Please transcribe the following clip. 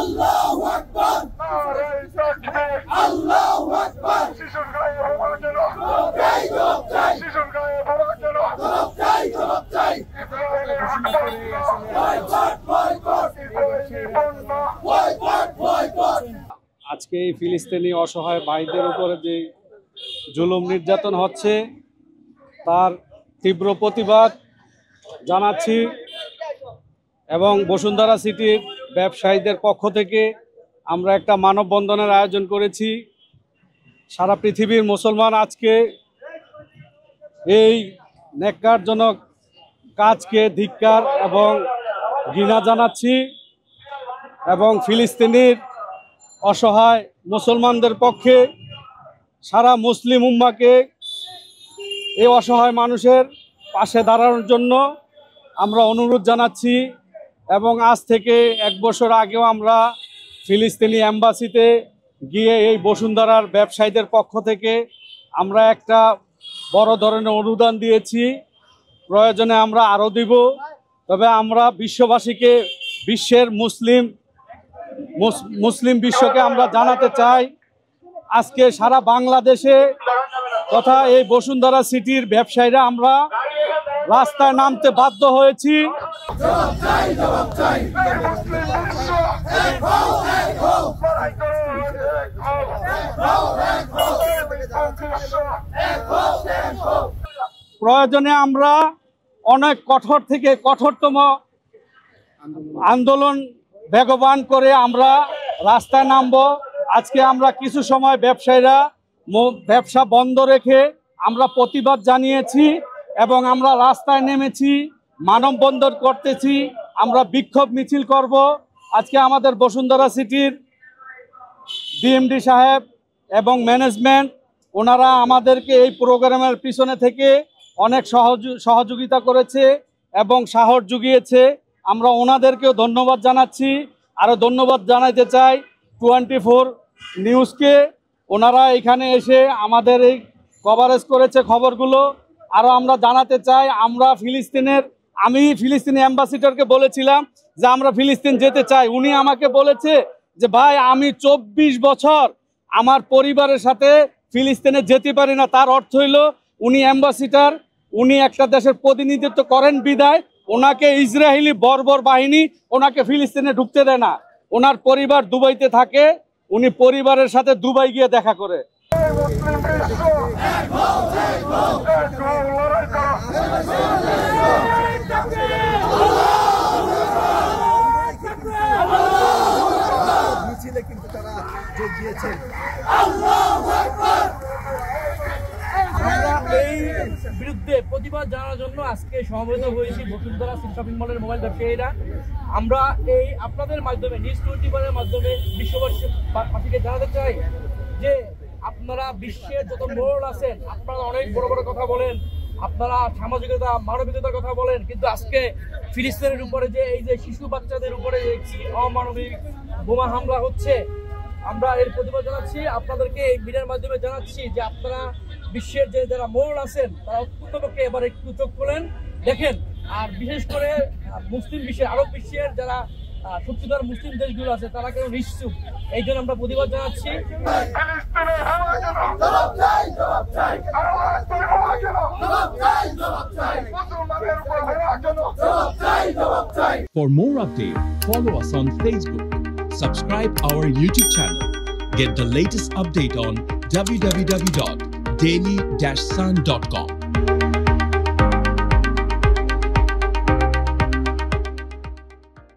আল্লাহু আকবার, নারায়ে তাকবীর, আল্লাহু আকবার। শিশুর গায়ে বোমা কেন? জবাব চাই, জবাব চাই। শিশুর গায়ে বোমা কেন? জবাব চাই, জবাব চাই। ইসরায়েলের বয়কট, বয়কট, ইসরায়েলি পণ্য বয়কট, বয়কট। আজকে এই ফিলিস্তিনি অসহায় ভাইদের উপরে যে জুলুম নির্যাতন হচ্ছে তার তীব্র প্রতিবাদ জানাচ্ছি এবং বসুন্ধরা সিটির ব্যবসায়ীদের পক্ষ থেকে আমরা একটা মানববন্ধনের আয়োজন করেছি। সারা পৃথিবীর মুসলমান আজকে এই ন্যাক্কারজনক কাজকে ধিক্কার এবং ঘৃণা জানাচ্ছি এবং ফিলিস্তিনির অসহায় মুসলমানদের পক্ষে সারা মুসলিম উম্মাকে এই অসহায় মানুষের পাশে দাঁড়ানোর জন্য আমরা অনুরোধ জানাচ্ছি এবং আজ থেকে 1 বছর আগেও আমরা ফিলিস্তিনি এম্বাসিতে গিয়ে এই বসুন্ধরার ব্যবসায়ীদের পক্ষ থেকে আমরা একটা বড় ধরনের অনুদান দিয়েছি। প্রয়োজনে আমরা আরও দিব। তবে আমরা বিশ্ববাসীকে, বিশ্বের মুসলিম বিশ্বকে আমরা জানাতে চাই আজকে সারা বাংলাদেশে তথা এই বসুন্ধরা সিটির ব্যবসায়ীরা আমরা রাস্তায় নামতে বাধ্য হয়েছি। প্রয়োজনে আমরা অনেক কঠোর থেকে কঠোরতম আন্দোলন বেগবান করে আমরা রাস্তায় নামব। আজকে আমরা কিছু সময় ব্যবসায়ীরা ব্যবসা বন্ধ রেখে আমরা প্রতিবাদ জানিয়েছি এবং আমরা রাস্তায় নেমেছি, মানববন্ধন করতেছি, আমরা বিক্ষোভ মিছিল করব। আজকে আমাদের বসুন্ধরা সিটির ডিএমডি সাহেব এবং ম্যানেজমেন্ট ওনারা আমাদেরকে এই প্রোগ্রামের পিছনে থেকে অনেক সহযোগিতা করেছে এবং সাহস জুগিয়েছে। আমরা ওনাদেরকেও ধন্যবাদ জানাচ্ছি। আরও ধন্যবাদ জানাতে চাই 24 নিউজকে। ওনারা এখানে এসে আমাদের এই কভারেজ করেছে খবরগুলো। আরও আমরা জানাতে চাই আমি ফিলিস্তিনি অ্যাম্বাসিডরকে বলেছিলাম যে আমরা ফিলিস্তিন যেতে চাই। উনি আমাকে বলেছে যে ভাই আমি 24 বছর আমার পরিবারের সাথে ফিলিস্তিনে যেতে পারি না। তার অর্থ হইল উনি অ্যাম্বাসিডর, উনি একটা দেশের প্রতিনিধিত্ব করেন বিদায় ওনাকে ইসরায়েলি বর্বর বাহিনী ওনাকে ফিলিস্তিনে ঢুকতে দেয় না। ওনার পরিবার দুবাইতে থাকে, উনি পরিবারের সাথে দুবাই গিয়ে দেখা করে। এই বিরুদ্ধে প্রতিবাদ জানানোর জন্য আজকে সমবেত হয়েছি বসুন্ধরা সিটি শপিং মলের মোবাইল ব্যবসায়ীরা। আমরা এই আপনাদের মাধ্যমে নিউজ 24 এর মাধ্যমে বিশ্ববাসীকে জানাতে চাই যে আপনারা বিশ্বের যত মোড়ল আছেন আপনারা অনেক বড় বড় কথা বলেন, আপনারা সামাজিকতা মানবিকতার কথা বলেন, কিন্তু আজকে ফিলিস্তিনের উপরে যে এই যে শিশু বাচ্চাদের উপরে অমানবিক বোমা হামলা হচ্ছে আমরা এর প্রতিবাদ জানাচ্ছি। আপনাদেরকে এই মিডিয়ার মাধ্যমে জানাচ্ছি যে আপনারা বিশ্বের যে যারা মোড়ল আছেন তারা অত্যন্তপক্ষে এবার একটু চোখ খোলেন, দেখেন। আর বিশেষ করে মুসলিম বিশ্বের আরব বিশ্বের যারা শক্তিধর মুসলিম দেশগুলো আছে তারা কেন নিশ্চুপ, এই জন্য আমরা প্রতিবাদ জানাচ্ছি। For more updates, follow us on Facebook, subscribe our YouTube channel, get the latest update on www.daily-sun.com.